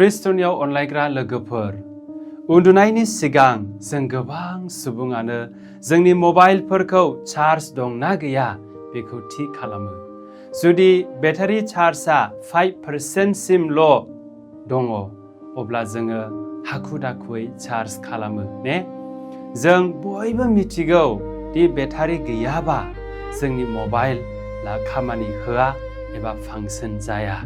ख्रिस्टनियाव अनलायग्रा लोगोफोर, उन्दुनायनि सिगां जों गोबां सुबुङानो जोंनि मबाइलफोरखौ चार्ज दंना गैया बेखौ थि खालामो। जुदि बेटारि चार्जआ 5% सिमल' दङ, अब्ला जोङो हाखु-दाखुयै चार्ज खालामो ने? जों बयबो मिथिगौ दि बेटारि गैयाबा जोंनि मबाइलआ खामानि होआ एबा फांसन जाया।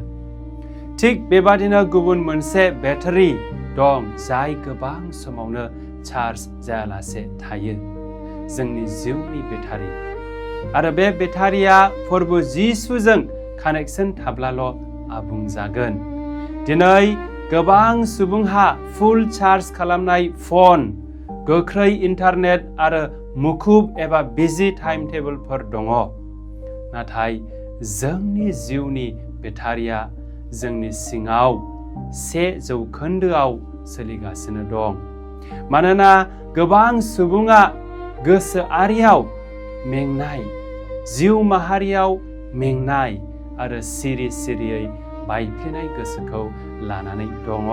थिग बेबादिनो गुबुन मोनसे बेटारि दं जाय गोबां समावनो चार्ज जायालासे थायो, जोंनि जिउनि बेटारि। आरो बे बेटारिया प्रभु जिसुजों कानेक्सन थाब्लाल' आबुं जागोन। दिनै गोबां सुबुंहा फुल चार्ज खालामनाय फन, गोख्रै इन्टारनेट आरो मुखुब एबा बिजि टाइम टेबोलफोर दङ। नाथाय जोंनि जिउनि बेटारिया जोंनि सिङाव 1% सोलिगासिनो दं। मानोना गोबां सुबुङा गोसोआरियाव मेंनाय, जिउ माहारियाव मेंनाय आरो सिरि-सिरियै बायफ्लेनाय गोसोखौ लानानै दङ,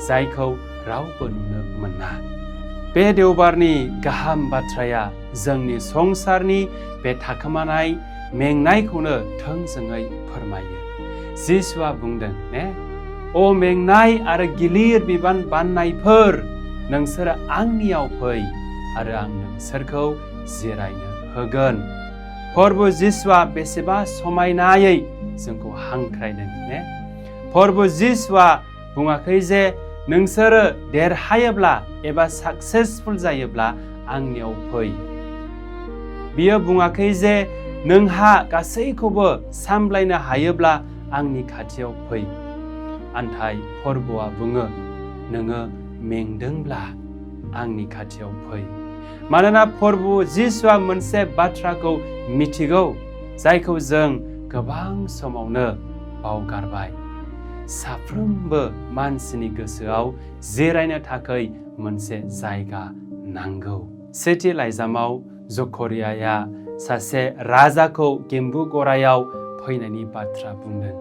जायखौ रावबो नुनो मोना। बे देवबारनि गाहाम बाथ्राया जोंनि संसारनि बे थाखोमानाय मेंनायखौनो थोंजोङै फोरमायो। जिसुआ बुंदों ने, "अ मेंनाय आरो गिलिर बिबान बाननायफोर, नोंसोरो आंनियाव फै आरो आं नोंसोरखौ जिरायनो होगोन।" प्रभु जिसुआ बेसेबा समायनायै जोंखौ हांख्रायदों ने? प्रभु जिसुआ बुङाखै जे नोंसोरो देरहायोब्ला एबा साक्सेसफुल जायोब्ला आंनियाव फै। बियो बुङाखै जे नोंहा गासैखौबो सामलायनो हायोब्ला आंनि खाथियाव फै। नाथाय प्रभुआ बुङो, नोङो मेंदोंब्ला आंनि खाथियाव फै। मानोना प्रभु जिसुआ मोनसे बाथ्राखौ मिथिगौ, जायखौ जों गोबां समावनो बावगारबाय। साफ्रोमबो मानसिनि गोसोआव जिरायनो थाखाय मोनसे जायगा नांगौ। सेथि लाइजामाव जकरियाया सासे राजाखौ गेम्बु गरायाव फैनायनि बाथ्रा बुंदों।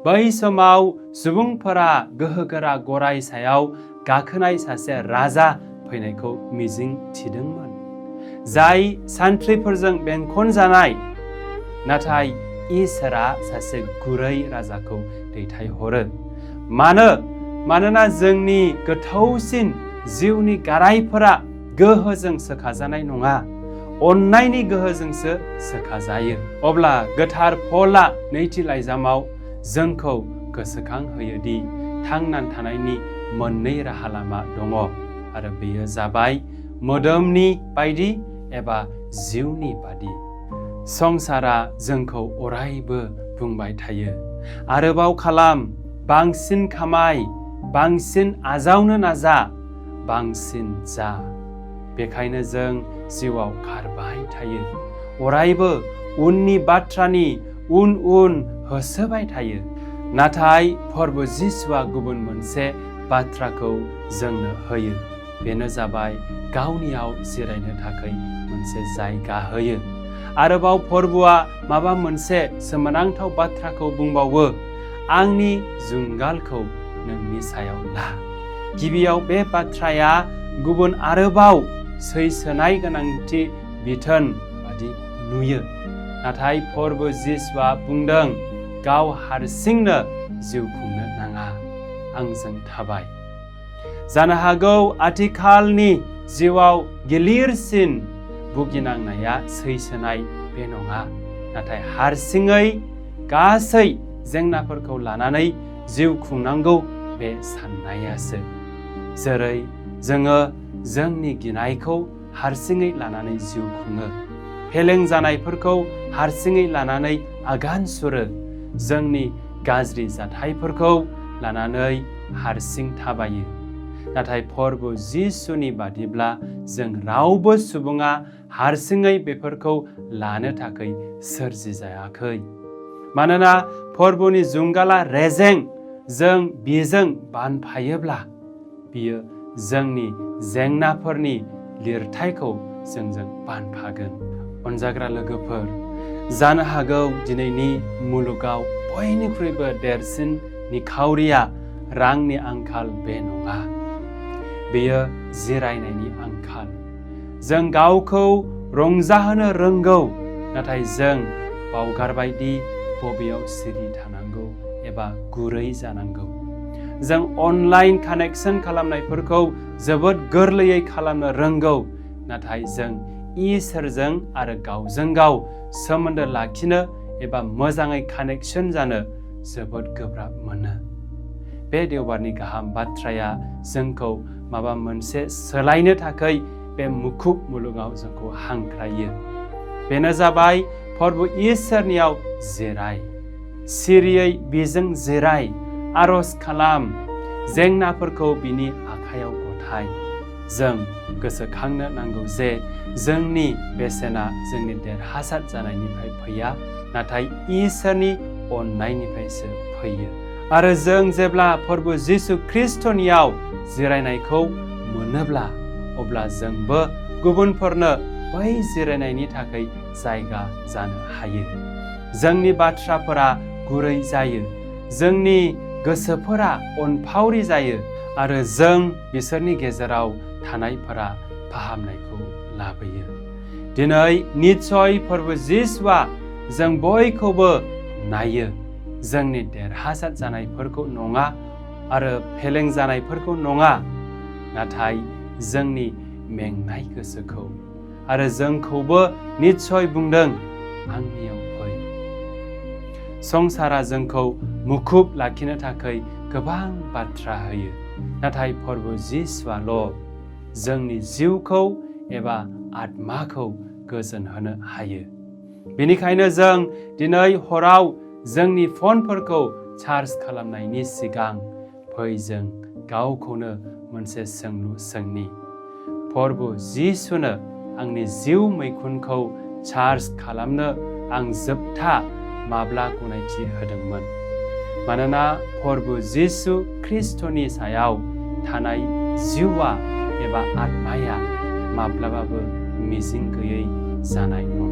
बै समाव सुबुंफोरा गोहोगोरा गराय सायाव गाखोनाय सासे राजा फैनायखौ मिजिं थिदोंमोन, जाय सान्थ्रिफोरजों बेंखनजानाय। नाथाय इसोरा सासे गुरै राजाखौ दैथायहरो। मानोना जोंनि गोथौसिन जिउनि गारायफोरा गोहोजों सोखाजानाय नङा, अननायनि गोहोजोंसो सोखाजायो। अब्ला गोथार पलआ नैथि लाइजामाव जोंखौ गोसोखांहोयोदि थांनानै थानायनि मोननै राहा लामा दङ, आरो बेयो जाबाय मोदोमनि बायदि एबा जिउनि बायदि। संसारा जोंखौ अरायबो बुंबाय थायो, आरोबाव खालाम, बांसिन खामाय, बांसिन आजावनो नाजा, बांसिन जा। बेखायनो जों जिउआव खारबाय थायो, अरायबो उननि बाथ्रानि उन होसोबाय थायो। नाथाय प्रभु जिसुआ गुबुन मोनसे बाथ्राखौ जोंनो होयो। बेनो जाबाय गावनियाव जिरायनो थाखाय मोनसे जायगा होयो। आरोबाव प्रभुआ माबा मोनसे सोमोनांथाव बाथ्राखौ बुंबावो, आंनि जुंगालखौ नोंनि सायाव ला। गिबियाव बे बाथ्राया गुबुन आरोबाव सैसोनाय गोनांथि बिथोन बादि नुयो। नाथाय प्रभु जिसुआ बुंदों, गाव हारसिंनो जिउ खुंनो नाङा, आंजों थाबाय। जानो हागौ आथिखालनि जिउआव गिलिरसिन भुगिनांनाया सैसोनाय बे नङा, नाथाय हारसिङै गासै जेंनाफोरखौ लानानै जिउ खुंनांगौ बे साननायासो। जेरै जोङो जोंनि गिनायखौ हारसिङै लानानै जिउ खुङो, फेलें जानायफोरखौ हारसिङै लानानै आगान सुरो, जोंनि गाज्रि जाथायफोरखौ लानानै हारसिं थाबायो। नाथाय प्रभु जिसुनि बादिब्ला जों रावबो सुबुङा हारसिङै बेफोरखौ लानो थाखाय सोरजिजायाखै। मानोना प्रभुनि जुंगाला रेजें, जों बेजों बानफायोब्ला बियो जोंनि जेंनाफोरनि लिरथायखौ जोंजों बानफागोन। अनजाग्रा लोगोफोर, जानो हागौ दिनैनि मुलुगाव बयनिख्रुइबो देरसिन निखावरिया रांनि आंखाल बे नङा। बेयो जिरायनायनि आंखाल। जों गावखौ रंजाहोनो रोंगौ, नाथाय जों बावगारबायदि बबेयाव सिरि थानांगौ एबा गुरै जानांगौ। जों अनलाइन कानेक्सन खालामनायफोरखौ जोबोद गोरलैयै खालामनो रोंगौ, नाथाय जों इसोरजों आरो गावजों गाव सोमोन्दो लाखिनो एबा मोजाङै कानेक्सन जानो जोबोद गोब्राब मोनो। बे देवबारनि गाहाम बाथ्राया जोंखौ माबा मोनसे सोलायनो थाखाय बे मुखुब मुलुगाव जोंखौ हांख्रायो। बेनो जाबाय प्रभु इसोरनियाव जिराय, सिरियै बिजों जिराय, आरज खालाम, जेंनाफोरखौ बिनि आखायाव गथाय। जों गोसोखांनो नांगौ जे जोंनि बेसेना जोंनि देरहासार जानायनिफ्राय फैया, नाथाय इसोरनि अननायनिफ्रायसो फैयो। आरो जों जेब्ला प्रभु जिसु ख्रिस्टनियाव जिरायनायखौ मोनोब्ला, अब्ला जोंबो गुबुनफोरनो बै जिरायनायनि थाखाय जायगा जानो हायो। जोंनि बाथ्राफोरा गुरै जायो, जोंनि गोसोफोरा अनफावरि जायो, आरो जों बिसोरनि गेजेराव थानायफोरा फाहामनायखौ लाबोयो। दिनै निस्सय प्रभु जिसुआ जों बयखौबो नायो, जोंनि देरहासार जानायफोरखौ नङा आरो फेलें जानायफोरखौ नङा, नाथाय जोंनि मेंनाय गोसोखौ। आरो जोंखौबो निस्सय बुंदों, आंनियाव फै। संसारा जोंखौ मुखुब लाखिनो थाखाय गोबां बाथ्रा होयो, नाथाय प्रभु जिसुआल' जोंनि जिउखौ एबा आत्माखौ गोजोन होनो हायो। बेनिखायनो जों दिनै हराव जोंनि फनफोरखौ चार्ज खालामनायनि सिगां फै जों गावखौनो मोनसे सोंलु सोंनि, प्रभु जिसुनो आंनि जिउ मैखुनखौ चार्ज खालामनो आं जोबथा माब्ला गनायथि होदोंमोन? मानोना प्रभु जिसु ख्रिस्टनि सायाव थानाय जिउआ एबा आत्माया माब्लाबाबो मिजिं गैयै जानाय नङा।